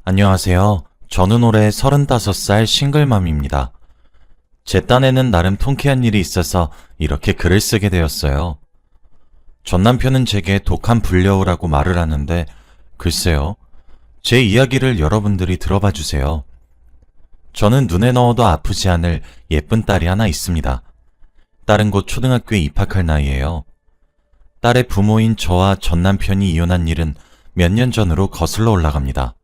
안녕하세요. 저는 올해 35살 싱글맘입니다. 제 딴에는 나름 통쾌한 일이 있어서 이렇게 글을 쓰게 되었어요. 전 남편은 제게 독한 불려우라고 말을 하는데 글쎄요. 제 이야기를 여러분들이 들어봐 주세요. 저는 눈에 넣어도 아프지 않을 예쁜 딸이 하나 있습니다. 딸은 곧 초등학교에 입학할 나이예요. 딸의 부모인 저와 전 남편이 이혼한 일은 몇 년 전으로 거슬러 올라갑니다.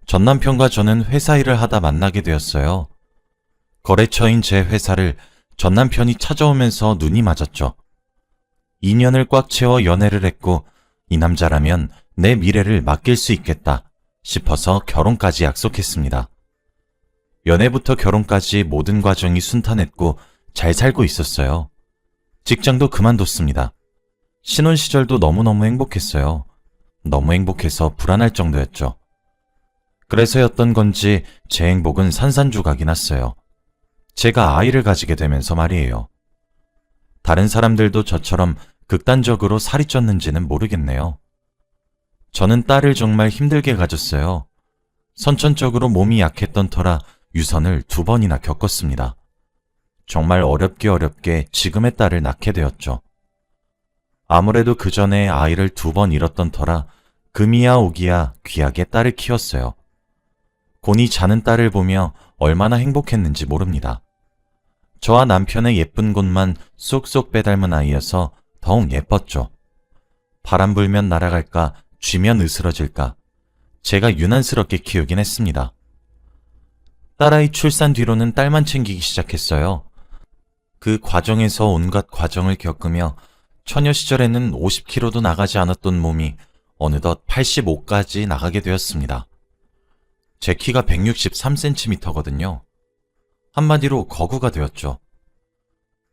전 남편과 저는 회사 일을 하다 만나게 되었어요. 거래처인 제 회사를 전 남편이 찾아오면서 눈이 맞았죠. 2년을 꽉 채워 연애를 했고 이 남자라면 내 미래를 맡길 수 있겠다 싶어서 결혼까지 약속했습니다. 연애부터 결혼까지 모든 과정이 순탄했고 잘 살고 있었어요. 직장도 그만뒀습니다. 신혼 시절도 너무너무 행복했어요. 너무 행복해서 불안할 정도였죠. 그래서였던 건지 제 행복은 산산조각이 났어요. 제가 아이를 가지게 되면서 말이에요. 다른 사람들도 저처럼 극단적으로 살이 쪘는지는 모르겠네요. 저는 딸을 정말 힘들게 가졌어요. 선천적으로 몸이 약했던 터라 유선을 2번이나 겪었습니다. 정말 어렵게 지금의 딸을 낳게 되었죠. 아무래도 그 전에 아이를 2번 잃었던 터라 금이야 오기야 귀하게 딸을 키웠어요. 곤히 자는 딸을 보며 얼마나 행복했는지 모릅니다. 저와 남편의 예쁜 곳만 쏙쏙 빼닮은 아이여서 더욱 예뻤죠. 바람 불면 날아갈까, 쥐면 으스러질까. 제가 유난스럽게 키우긴 했습니다. 딸아이 출산 뒤로는 딸만 챙기기 시작했어요. 그 과정에서 온갖 과정을 겪으며 처녀 시절에는 50kg도 나가지 않았던 몸이 어느덧 85까지 나가게 되었습니다. 제 키가 163cm거든요. 한마디로 거구가 되었죠.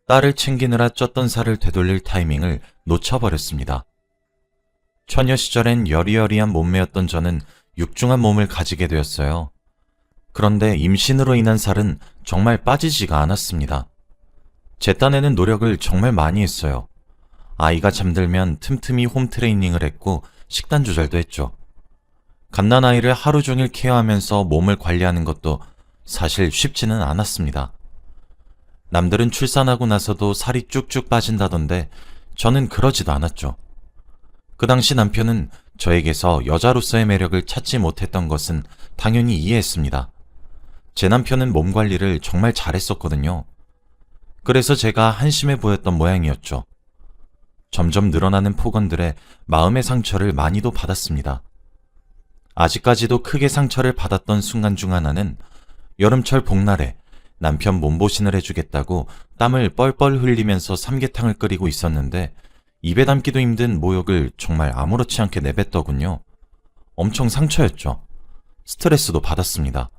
딸을 챙기느라 쪘던 살을 되돌릴 타이밍을 놓쳐버렸습니다. 처녀 시절엔 여리여리한 몸매였던 저는 육중한 몸을 가지게 되었어요. 그런데 임신으로 인한 살은 정말 빠지지가 않았습니다. 제 딴에는 노력을 정말 많이 했어요. 아이가 잠들면 틈틈이 홈트레이닝을 했고 식단 조절도 했죠. 갓난아이를 하루 종일 케어하면서 몸을 관리하는 것도 사실 쉽지는 않았습니다. 남들은 출산하고 나서도 살이 쭉쭉 빠진다던데 저는 그러지도 않았죠. 그 당시 남편은 저에게서 여자로서의 매력을 찾지 못했던 것은 당연히 이해했습니다. 제 남편은 몸 관리를 정말 잘했었거든요. 그래서 제가 한심해 보였던 모양이었죠. 점점 늘어나는 폭언들에 마음의 상처를 많이도 받았습니다. 아직까지도 크게 상처를 받았던 순간 중 하나는 여름철 복날에 남편 몸보신을 해주겠다고 땀을 뻘뻘 흘리면서 삼계탕을 끓이고 있었는데 입에 담기도 힘든 모욕을 정말 아무렇지 않게 내뱉더군요. 엄청 상처였죠. 스트레스도 받았습니다.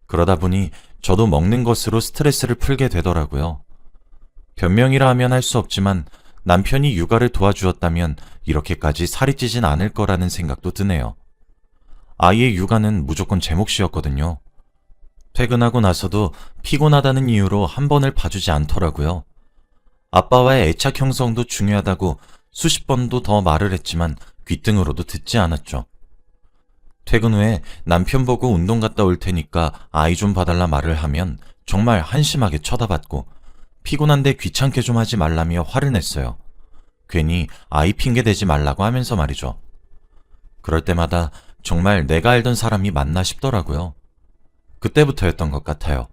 그러다 보니 저도 먹는 것으로 스트레스를 풀게 되더라고요. 변명이라 하면 할 수 없지만 남편이 육아를 도와주었다면 이렇게까지 살이 찌진 않을 거라는 생각도 드네요. 아이의 육아는 무조건 제 몫이었거든요. 퇴근하고 나서도 피곤하다는 이유로 한 번을 봐주지 않더라고요. 아빠와의 애착 형성도 중요하다고 수십 번도 더 말을 했지만 귓등으로도 듣지 않았죠. 퇴근 후에 남편 보고 운동 갔다 올 테니까 아이 좀 봐달라 말을 하면 정말 한심하게 쳐다봤고 피곤한데 귀찮게 좀 하지 말라며 화를 냈어요. 괜히 아이 핑계 대지 말라고 하면서 말이죠. 그럴 때마다 정말 내가 알던 사람이 맞나 싶더라고요. 그때부터였던 것 같아요.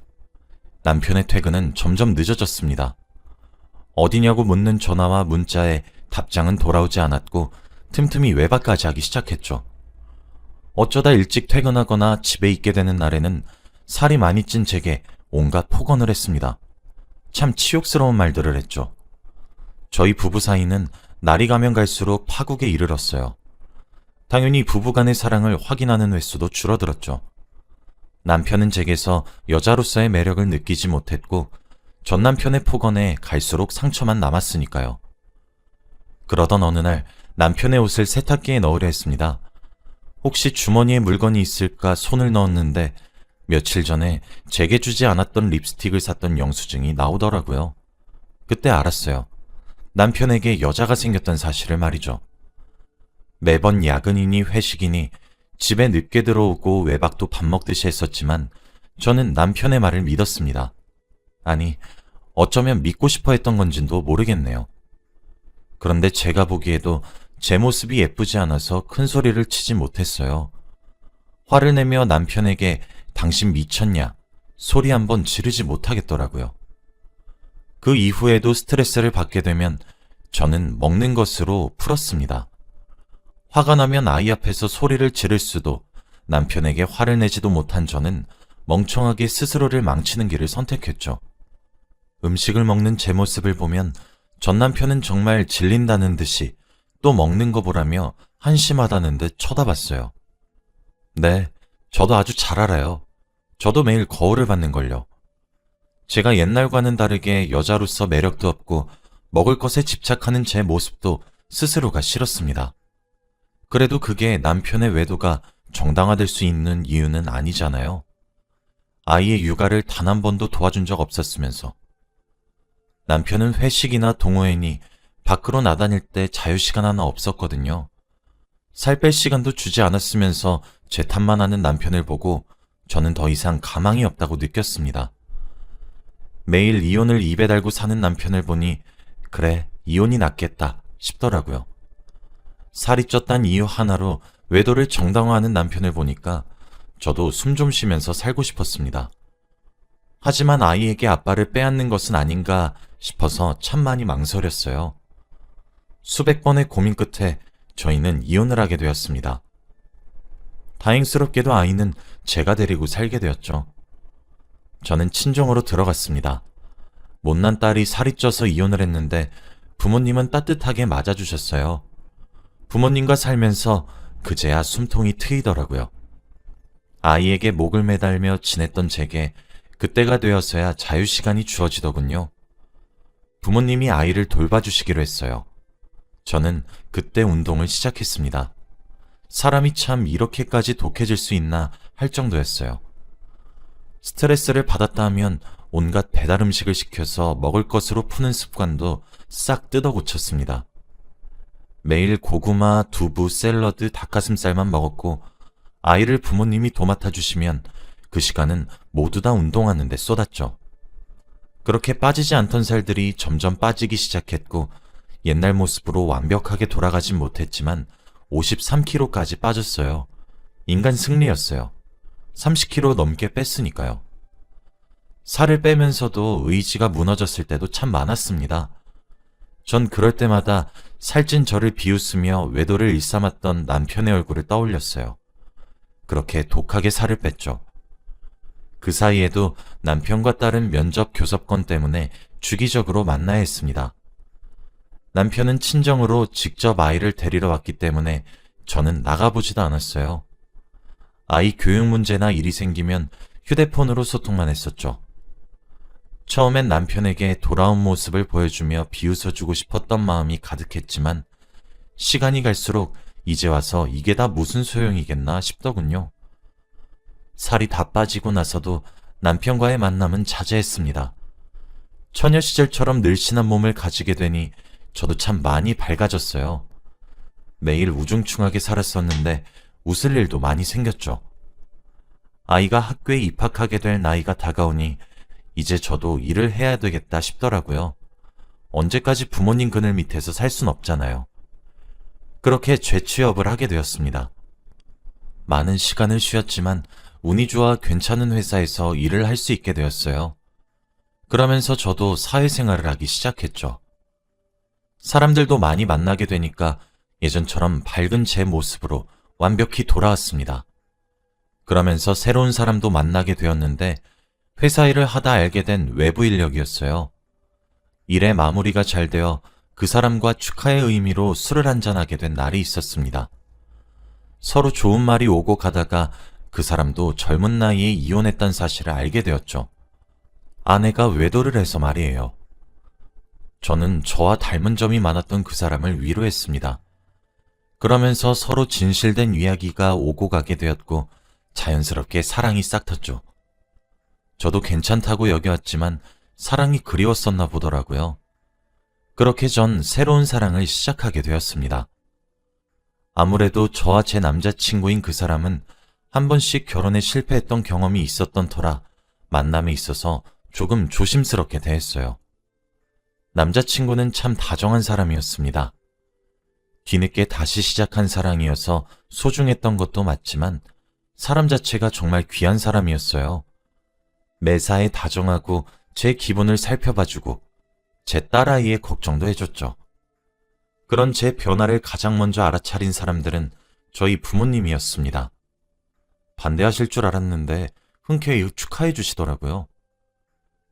남편의 퇴근은 점점 늦어졌습니다. 어디냐고 묻는 전화와 문자에 답장은 돌아오지 않았고 틈틈이 외박까지 하기 시작했죠. 어쩌다 일찍 퇴근하거나 집에 있게 되는 날에는 살이 많이 찐 제게 온갖 폭언을 했습니다. 참 치욕스러운 말들을 했죠. 저희 부부 사이는 날이 가면 갈수록 파국에 이르렀어요. 당연히 부부간의 사랑을 확인하는 횟수도 줄어들었죠. 남편은 제게서 여자로서의 매력을 느끼지 못했고 전 남편의 폭언에 갈수록 상처만 남았으니까요. 그러던 어느 날 남편의 옷을 세탁기에 넣으려 했습니다. 혹시 주머니에 물건이 있을까 손을 넣었는데 며칠 전에 제게 주지 않았던 립스틱을 샀던 영수증이 나오더라고요. 그때 알았어요. 남편에게 여자가 생겼던 사실을 말이죠. 매번 야근이니 회식이니 집에 늦게 들어오고 외박도 밥 먹듯이 했었지만 저는 남편의 말을 믿었습니다. 아니, 어쩌면 믿고 싶어 했던 건지도 모르겠네요. 그런데 제가 보기에도 제 모습이 예쁘지 않아서 큰 소리를 치지 못했어요. 화를 내며 남편에게 당신 미쳤냐? 소리 한번 지르지 못하겠더라고요. 그 이후에도 스트레스를 받게 되면 저는 먹는 것으로 풀었습니다. 화가 나면 아이 앞에서 소리를 지를 수도 남편에게 화를 내지도 못한 저는 멍청하게 스스로를 망치는 길을 선택했죠. 음식을 먹는 제 모습을 보면 전 남편은 정말 질린다는 듯이 또 먹는 거 보라며 한심하다는 듯 쳐다봤어요. 네, 저도 아주 잘 알아요. 저도 매일 거울을 받는걸요. 제가 옛날과는 다르게 여자로서 매력도 없고 먹을 것에 집착하는 제 모습도 스스로가 싫었습니다. 그래도 그게 남편의 외도가 정당화될 수 있는 이유는 아니잖아요. 아이의 육아를 단 한 번도 도와준 적 없었으면서. 남편은 회식이나 동호회니 밖으로 나다닐 때 자유시간 하나 없었거든요. 살 뺄 시간도 주지 않았으면서 제 탓만 하는 남편을 보고 저는 더 이상 가망이 없다고 느꼈습니다. 매일 이혼을 입에 달고 사는 남편을 보니 그래, 이혼이 낫겠다 싶더라고요. 살이 쪘단 이유 하나로 외도를 정당화하는 남편을 보니까 저도 숨 좀 쉬면서 살고 싶었습니다. 하지만 아이에게 아빠를 빼앗는 것은 아닌가 싶어서 참 많이 망설였어요. 수백 번의 고민 끝에 저희는 이혼을 하게 되었습니다. 다행스럽게도 아이는 제가 데리고 살게 되었죠. 저는 친정으로 들어갔습니다. 못난 딸이 살이 쪄서 이혼을 했는데 부모님은 따뜻하게 맞아주셨어요. 부모님과 살면서 그제야 숨통이 트이더라고요. 아이에게 목을 매달며 지냈던 제게 그때가 되어서야 자유시간이 주어지더군요. 부모님이 아이를 돌봐주시기로 했어요. 저는 그때 운동을 시작했습니다. 사람이 참 이렇게까지 독해질 수 있나 할 정도였어요. 스트레스를 받았다 하면 온갖 배달 음식을 시켜서 먹을 것으로 푸는 습관도 싹 뜯어 고쳤습니다. 매일 고구마, 두부, 샐러드, 닭가슴살만 먹었고 아이를 부모님이 도맡아 주시면 그 시간은 모두 다 운동하는 데 쏟았죠. 그렇게 빠지지 않던 살들이 점점 빠지기 시작했고 옛날 모습으로 완벽하게 돌아가진 못했지만 53kg까지 빠졌어요. 인간 승리였어요. 30kg 넘게 뺐으니까요. 살을 빼면서도 의지가 무너졌을 때도 참 많았습니다. 전 그럴 때마다 살찐 저를 비웃으며 외도를 일삼았던 남편의 얼굴을 떠올렸어요. 그렇게 독하게 살을 뺐죠. 그 사이에도 남편과 딸은 면접 교섭권 때문에 주기적으로 만나야 했습니다. 남편은 친정으로 직접 아이를 데리러 왔기 때문에 저는 나가보지도 않았어요. 아이 교육 문제나 일이 생기면 휴대폰으로 소통만 했었죠. 처음엔 남편에게 돌아온 모습을 보여주며 비웃어주고 싶었던 마음이 가득했지만 시간이 갈수록 이제 와서 이게 다 무슨 소용이겠나 싶더군요. 살이 다 빠지고 나서도 남편과의 만남은 자제했습니다. 처녀 시절처럼 늘씬한 몸을 가지게 되니 저도 참 많이 밝아졌어요. 매일 우중충하게 살았었는데 웃을 일도 많이 생겼죠. 아이가 학교에 입학하게 될 나이가 다가오니 이제 저도 일을 해야 되겠다 싶더라고요. 언제까지 부모님 그늘 밑에서 살 순 없잖아요. 그렇게 재취업을 하게 되었습니다. 많은 시간을 쉬었지만 운이 좋아 괜찮은 회사에서 일을 할 수 있게 되었어요. 그러면서 저도 사회생활을 하기 시작했죠. 사람들도 많이 만나게 되니까 예전처럼 밝은 제 모습으로 완벽히 돌아왔습니다. 그러면서 새로운 사람도 만나게 되었는데 회사 일을 하다 알게 된 외부 인력이었어요. 일의 마무리가 잘 되어 그 사람과 축하의 의미로 술을 한잔하게 된 날이 있었습니다. 서로 좋은 말이 오고 가다가 그 사람도 젊은 나이에 이혼했다는 사실을 알게 되었죠. 아내가 외도를 해서 말이에요. 저는 저와 닮은 점이 많았던 그 사람을 위로했습니다. 그러면서 서로 진실된 이야기가 오고 가게 되었고 자연스럽게 사랑이 싹 텄죠. 저도 괜찮다고 여겨왔지만 사랑이 그리웠었나 보더라고요. 그렇게 전 새로운 사랑을 시작하게 되었습니다. 아무래도 저와 제 남자친구인 그 사람은 한 번씩 결혼에 실패했던 경험이 있었던 터라 만남에 있어서 조금 조심스럽게 대했어요. 남자친구는 참 다정한 사람이었습니다. 뒤늦게 다시 시작한 사랑이어서 소중했던 것도 맞지만 사람 자체가 정말 귀한 사람이었어요. 매사에 다정하고 제 기분을 살펴봐주고 제 딸아이의 걱정도 해줬죠. 그런 제 변화를 가장 먼저 알아차린 사람들은 저희 부모님이었습니다. 반대하실 줄 알았는데 흔쾌히 축하해 주시더라고요.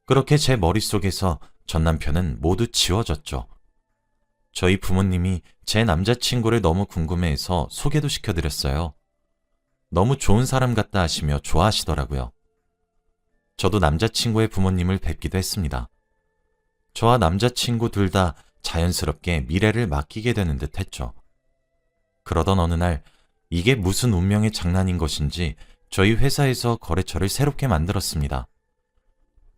그렇게 제 머릿속에서 전 남편은 모두 지워졌죠. 저희 부모님이 제 남자친구를 너무 궁금해해서 소개도 시켜드렸어요. 너무 좋은 사람 같다 하시며 좋아하시더라고요. 저도 남자친구의 부모님을 뵙기도 했습니다. 저와 남자친구 둘 다 자연스럽게 미래를 맡기게 되는 듯 했죠. 그러던 어느 날 이게 무슨 운명의 장난인 것인지 저희 회사에서 거래처를 새롭게 만들었습니다.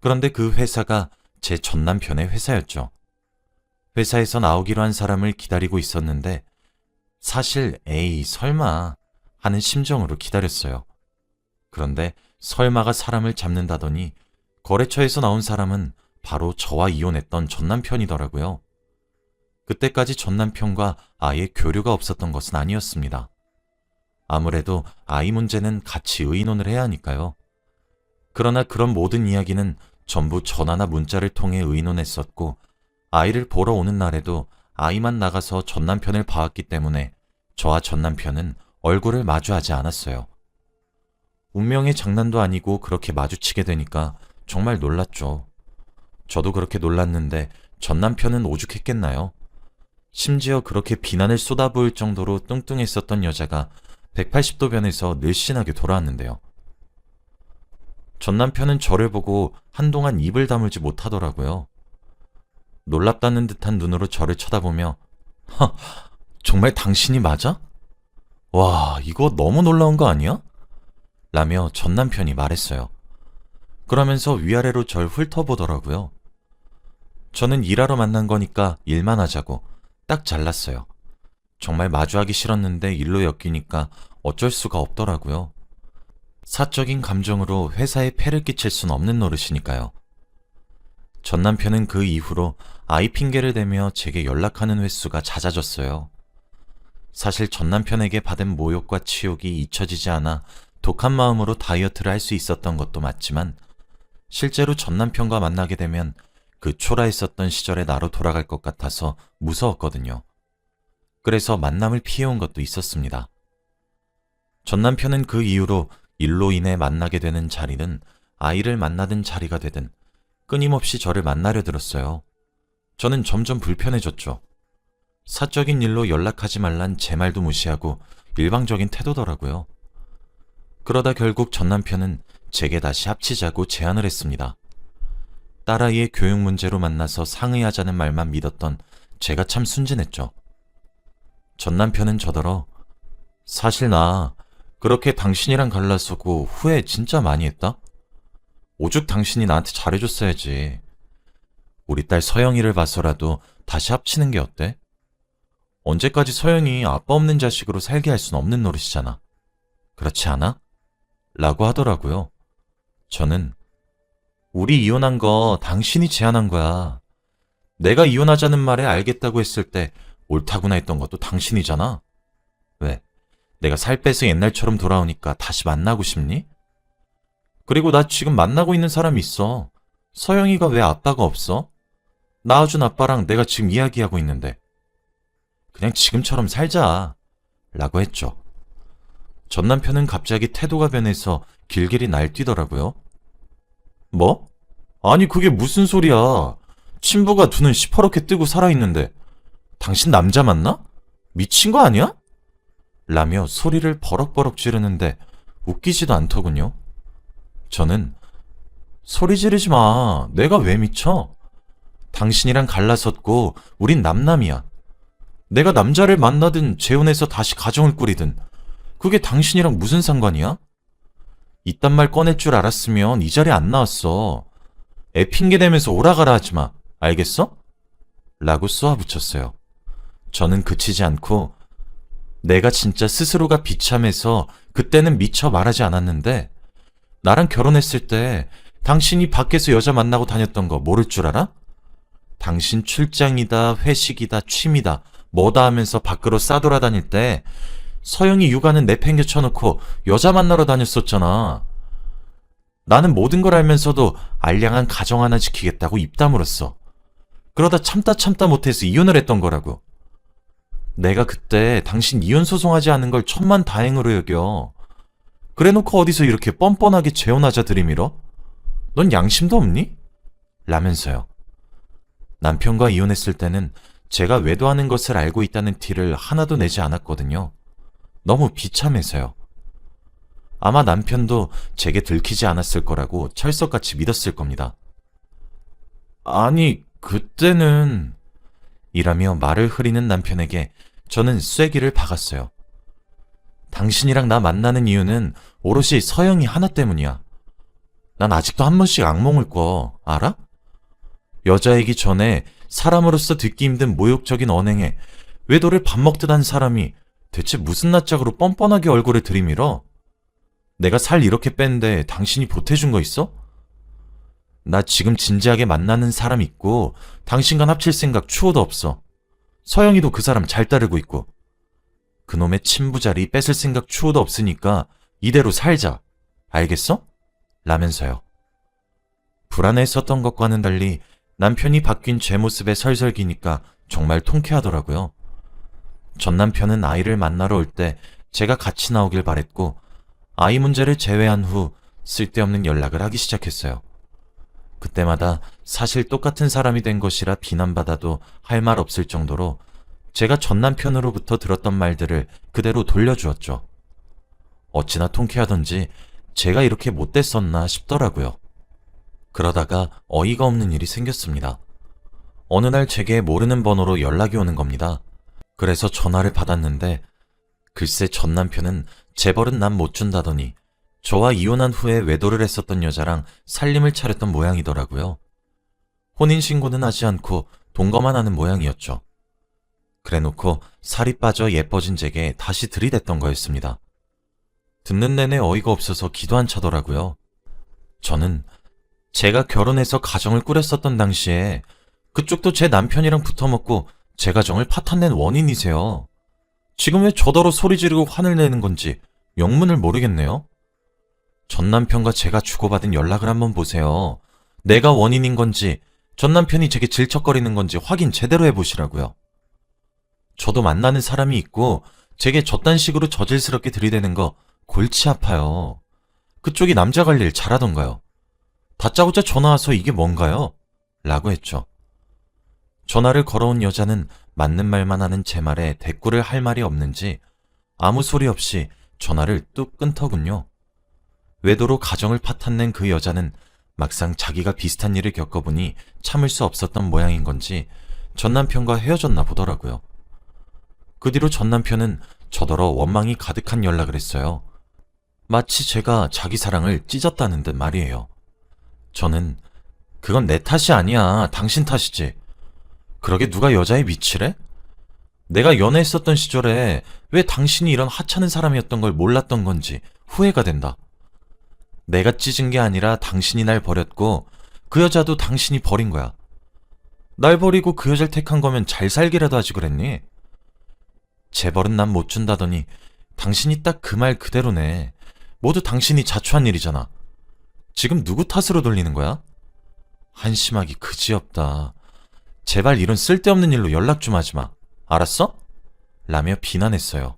그런데 그 회사가 제 전 남편의 회사였죠. 회사에서 나오기로 한 사람을 기다리고 있었는데 사실 에이 설마 하는 심정으로 기다렸어요. 그런데 설마가 사람을 잡는다더니 거래처에서 나온 사람은 바로 저와 이혼했던 전 남편이더라고요. 그때까지 전 남편과 아예 교류가 없었던 것은 아니었습니다. 아무래도 아이 문제는 같이 의논을 해야 하니까요. 그러나 그런 모든 이야기는 전부 전화나 문자를 통해 의논했었고 아이를 보러 오는 날에도 아이만 나가서 전 남편을 봐왔기 때문에 저와 전 남편은 얼굴을 마주하지 않았어요. 운명의 장난도 아니고 그렇게 마주치게 되니까 정말 놀랐죠. 저도 그렇게 놀랐는데 전 남편은 오죽했겠나요? 심지어 그렇게 비난을 쏟아부을 정도로 뚱뚱했었던 여자가 180도 변해서 늘씬하게 돌아왔는데요. 전 남편은 저를 보고 한동안 입을 다물지 못하더라고요. 놀랍다는 듯한 눈으로 저를 쳐다보며 정말 당신이 맞아? 와, 이거 너무 놀라운 거 아니야? 라며 전 남편이 말했어요. 그러면서 위아래로 절 훑어보더라고요. 저는 일하러 만난 거니까 일만 하자고 딱 잘랐어요. 정말 마주하기 싫었는데 일로 엮이니까 어쩔 수가 없더라고요. 사적인 감정으로 회사에 폐를 끼칠 순 없는 노릇이니까요. 전 남편은 그 이후로 아이 핑계를 대며 제게 연락하는 횟수가 잦아졌어요. 사실 전 남편에게 받은 모욕과 치욕이 잊혀지지 않아 독한 마음으로 다이어트를 할 수 있었던 것도 맞지만 실제로 전 남편과 만나게 되면 그 초라했었던 시절의 나로 돌아갈 것 같아서 무서웠거든요. 그래서 만남을 피해온 것도 있었습니다. 전 남편은 그 이후로 일로 인해 만나게 되는 자리는 아이를 만나든 자리가 되든 끊임없이 저를 만나려 들었어요. 저는 점점 불편해졌죠. 사적인 일로 연락하지 말란 제 말도 무시하고 일방적인 태도더라고요. 그러다 결국 전 남편은 제게 다시 합치자고 제안을 했습니다. 딸아이의 교육 문제로 만나서 상의하자는 말만 믿었던 제가 참 순진했죠. 전 남편은 저더러 사실 나 그렇게 당신이랑 갈라서고 후회 진짜 많이 했다? 오죽 당신이 나한테 잘해줬어야지. 우리 딸 서영이를 봐서라도 다시 합치는 게 어때? 언제까지 서영이 아빠 없는 자식으로 살게 할 순 없는 노릇이잖아. 그렇지 않아? 라고 하더라고요. 저는 우리 이혼한 거 당신이 제안한 거야. 내가 이혼하자는 말에 알겠다고 했을 때 옳다구나 했던 것도 당신이잖아. 왜? 내가 살 빼서 옛날처럼 돌아오니까 다시 만나고 싶니? 그리고 나 지금 만나고 있는 사람이 있어. 서영이가 왜 아빠가 없어? 낳아준 아빠랑 내가 지금 이야기하고 있는데. 그냥 지금처럼 살자. 라고 했죠. 전 남편은 갑자기 태도가 변해서 길길이 날뛰더라고요. 뭐? 아니 그게 무슨 소리야. 친부가 두 눈 시퍼렇게 뜨고 살아있는데 당신 남자 맞나? 미친 거 아니야? 라며 소리를 버럭버럭 지르는데 웃기지도 않더군요. 저는 소리 지르지 마. 내가 왜 미쳐? 당신이랑 갈라섰고 우린 남남이야. 내가 남자를 만나든 재혼해서 다시 가정을 꾸리든 그게 당신이랑 무슨 상관이야? 이딴 말 꺼낼 줄 알았으면 이 자리에 안 나왔어. 애 핑계대면서 오라가라 하지 마. 알겠어? 라고 쏘아붙였어요. 저는 그치지 않고 내가 진짜 스스로가 비참해서 그때는 미처 말하지 않았는데 나랑 결혼했을 때 당신이 밖에서 여자 만나고 다녔던 거 모를 줄 알아? 당신 출장이다, 회식이다, 취미다, 뭐다 하면서 밖으로 싸돌아다닐 때 서영이 육아는 내팽개 쳐놓고 여자 만나러 다녔었잖아. 나는 모든 걸 알면서도 알량한 가정 하나 지키겠다고 입 다물었어. 그러다 참다 못해서 이혼을 했던 거라고. 내가 그때 당신 이혼 소송하지 않은 걸 천만다행으로 여겨. 그래놓고 어디서 이렇게 뻔뻔하게 재혼하자 들이밀어? 넌 양심도 없니? 라면서요. 남편과 이혼했을 때는 제가 외도하는 것을 알고 있다는 티를 하나도 내지 않았거든요. 너무 비참해서요. 아마 남편도 제게 들키지 않았을 거라고 철석같이 믿었을 겁니다. 아니, 그때는... 이라며 말을 흐리는 남편에게 저는 쐐기를 박았어요. 당신이랑 나 만나는 이유는 오롯이 서영이 하나 때문이야. 난 아직도 한 번씩 악몽을 꿔. 알아? 여자이기 전에 사람으로서 듣기 힘든 모욕적인 언행에 외도를 밥 먹듯 한 사람이 대체 무슨 낯짝으로 뻔뻔하게 얼굴을 들이밀어? 내가 살 이렇게 뺀데 당신이 보태준 거 있어? 나 지금 진지하게 만나는 사람 있고 당신과 합칠 생각 추호도 없어. 서영이도 그 사람 잘 따르고 있고. 그놈의 친부 자리 뺏을 생각 추호도 없으니까 이대로 살자. 알겠어? 라면서요. 불안했었던 것과는 달리 남편이 바뀐 제 모습에 설설기니까 정말 통쾌하더라고요. 전 남편은 아이를 만나러 올 때 제가 같이 나오길 바랬고 아이 문제를 제외한 후 쓸데없는 연락을 하기 시작했어요. 그때마다 사실 똑같은 사람이 된 것이라 비난받아도 할 말 없을 정도로 제가 전 남편으로부터 들었던 말들을 그대로 돌려주었죠. 어찌나 통쾌하던지 제가 이렇게 못됐었나 싶더라고요. 그러다가 어이가 없는 일이 생겼습니다. 어느 날 제게 모르는 번호로 연락이 오는 겁니다. 그래서 전화를 받았는데 글쎄 전 남편은 재벌은 난 못 준다더니 저와 이혼한 후에 외도를 했었던 여자랑 살림을 차렸던 모양이더라고요. 혼인신고는 하지 않고 동거만 하는 모양이었죠. 그래놓고 살이 빠져 예뻐진 제게 다시 들이댔던 거였습니다. 듣는 내내 어이가 없어서 기도 안 차더라고요. 저는 제가 결혼해서 가정을 꾸렸었던 당시에 그쪽도 제 남편이랑 붙어먹고 제 가정을 파탄낸 원인이세요. 지금 왜 저더러 소리 지르고 화를 내는 건지 영문을 모르겠네요. 전 남편과 제가 주고받은 연락을 한번 보세요. 내가 원인인 건지 전 남편이 제게 질척거리는 건지 확인 제대로 해보시라고요. 저도 만나는 사람이 있고 제게 저딴 식으로 저질스럽게 들이대는 거 골치 아파요. 그쪽이 남자 관리를 잘하던가요. 다짜고짜 전화 와서 이게 뭔가요? 라고 했죠. 전화를 걸어온 여자는 맞는 말만 하는 제 말에 대꾸를 할 말이 없는지 아무 소리 없이 전화를 뚝 끊더군요. 외도로 가정을 파탄낸 그 여자는 막상 자기가 비슷한 일을 겪어보니 참을 수 없었던 모양인 건지 전 남편과 헤어졌나 보더라고요. 그 뒤로 전 남편은 저더러 원망이 가득한 연락을 했어요. 마치 제가 자기 사랑을 찢었다는 듯 말이에요. 저는 그건 내 탓이 아니야. 당신 탓이지. 그러게 누가 여자에 미치래? 내가 연애했었던 시절에 왜 당신이 이런 하찮은 사람이었던 걸 몰랐던 건지 후회가 된다. 내가 찢은 게 아니라 당신이 날 버렸고 그 여자도 당신이 버린 거야. 날 버리고 그 여자를 택한 거면 잘 살기라도 하지 그랬니? 재벌은 난 못 준다더니 당신이 딱 그 말 그대로네. 모두 당신이 자초한 일이잖아. 지금 누구 탓으로 돌리는 거야? 한심하기 그지없다. 제발 이런 쓸데없는 일로 연락 좀 하지 마. 알았어? 라며 비난했어요.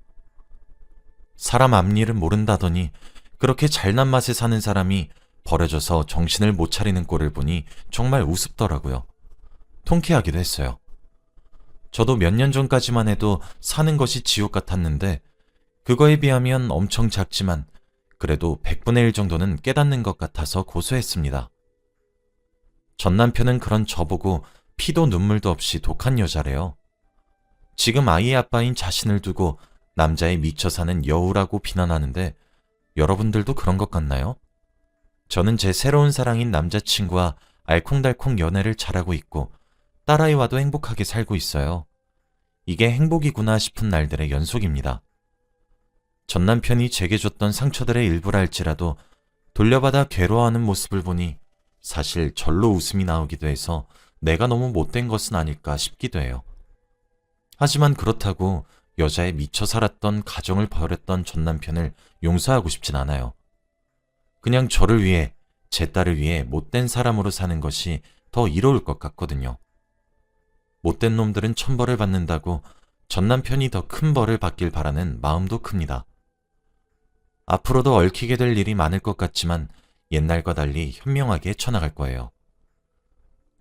사람 앞일은 모른다더니 그렇게 잘난 맛에 사는 사람이 버려져서 정신을 못 차리는 꼴을 보니 정말 우습더라고요. 통쾌하기도 했어요. 저도 몇 년 전까지만 해도 사는 것이 지옥 같았는데 그거에 비하면 엄청 작지만 그래도 100분의 1 정도는 깨닫는 것 같아서 고소했습니다. 전 남편은 그런 저보고 피도 눈물도 없이 독한 여자래요. 지금 아이의 아빠인 자신을 두고 남자에 미쳐 사는 여우라고 비난하는데 여러분들도 그런 것 같나요? 저는 제 새로운 사랑인 남자친구와 알콩달콩 연애를 잘하고 있고 딸아이와도 행복하게 살고 있어요. 이게 행복이구나 싶은 날들의 연속입니다. 전 남편이 제게 줬던 상처들의 일부랄지라도 돌려받아 괴로워하는 모습을 보니 사실 절로 웃음이 나오기도 해서 내가 너무 못된 것은 아닐까 싶기도 해요. 하지만 그렇다고 여자에 미쳐 살았던 가정을 버렸던 전 남편을 용서하고 싶진 않아요. 그냥 저를 위해, 제 딸을 위해 못된 사람으로 사는 것이 더 이로울 것 같거든요. 못된 놈들은 천벌을 받는다고 전 남편이 더 큰 벌을 받길 바라는 마음도 큽니다. 앞으로도 얽히게 될 일이 많을 것 같지만 옛날과 달리 현명하게 쳐나갈 거예요.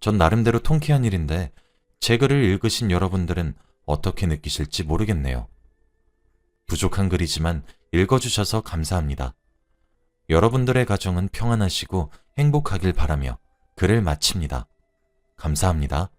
전 나름대로 통쾌한 일인데 제 글을 읽으신 여러분들은 어떻게 느끼실지 모르겠네요. 부족한 글이지만 읽어주셔서 감사합니다. 여러분들의 가정은 평안하시고 행복하길 바라며 글을 마칩니다. 감사합니다.